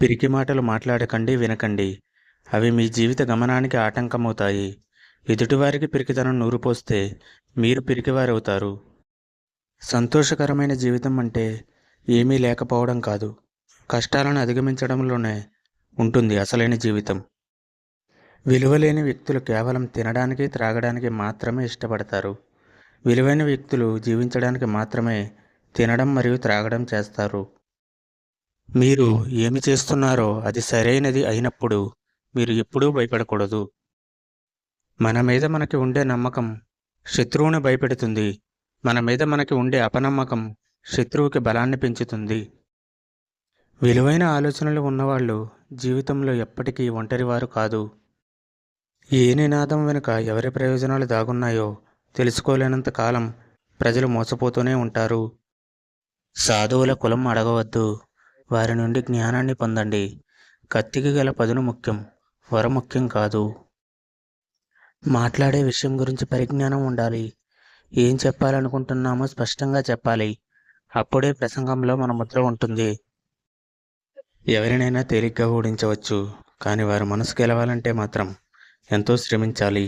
పిరికి మాటలు మాట్లాడకండి, వినకండి. అవి మీ జీవిత గమనానికి ఆటంకమవుతాయి. ఎదుటివారికి పిరికితనం నూరిపోస్తే మీరు పిరికివారవుతారు. సంతోషకరమైన జీవితం అంటే ఏమీ లేకపోవడం కాదు, కష్టాలను అధిగమించడంలోనే ఉంటుంది అసలైన జీవితం. విలువలేని వ్యక్తులు కేవలం తినడానికి, త్రాగడానికి మాత్రమే ఇష్టపడతారు. విలువైన వ్యక్తులు జీవించడానికి మాత్రమే తినడం మరియు త్రాగడం చేస్తారు. మీరు ఏమి చేస్తున్నారో అది సరైనది అయినప్పుడు మీరు ఎప్పుడూ భయపడకూడదు. మన మీద మనకి ఉండే నమ్మకం శత్రువుని భయపెడుతుంది. మన మీద మనకి ఉండే అపనమ్మకం శత్రువుకి బలాన్ని పెంచుతుంది. విలువైన ఆలోచనలు ఉన్నవాళ్ళు జీవితంలో ఎప్పటికీ ఒంటరివారు కాదు. ఏ నినాదం వెనుక ఎవరి ప్రయోజనాలు దాగున్నాయో తెలుసుకోలేనంత కాలం ప్రజలు మోసపోతూనే ఉంటారు. సాధువుల కులం అడగవద్దు, వారి నుండి జ్ఞానాన్ని పొందండి. కత్తికి గల పదును ముఖ్యం, వరం ముఖ్యం కాదు. మాట్లాడే విషయం గురించి పరిజ్ఞానం ఉండాలి. ఏం చెప్పాలనుకుంటున్నామో స్పష్టంగా చెప్పాలి. అప్పుడే ప్రసంగంలో మన ముద్ర ఉంటుంది. ఎవరినైనా తేలిగ్గా ఓడించవచ్చు, కానీ వారి మనసు గెలవాలంటే మాత్రం ఎంతో శ్రమించాలి.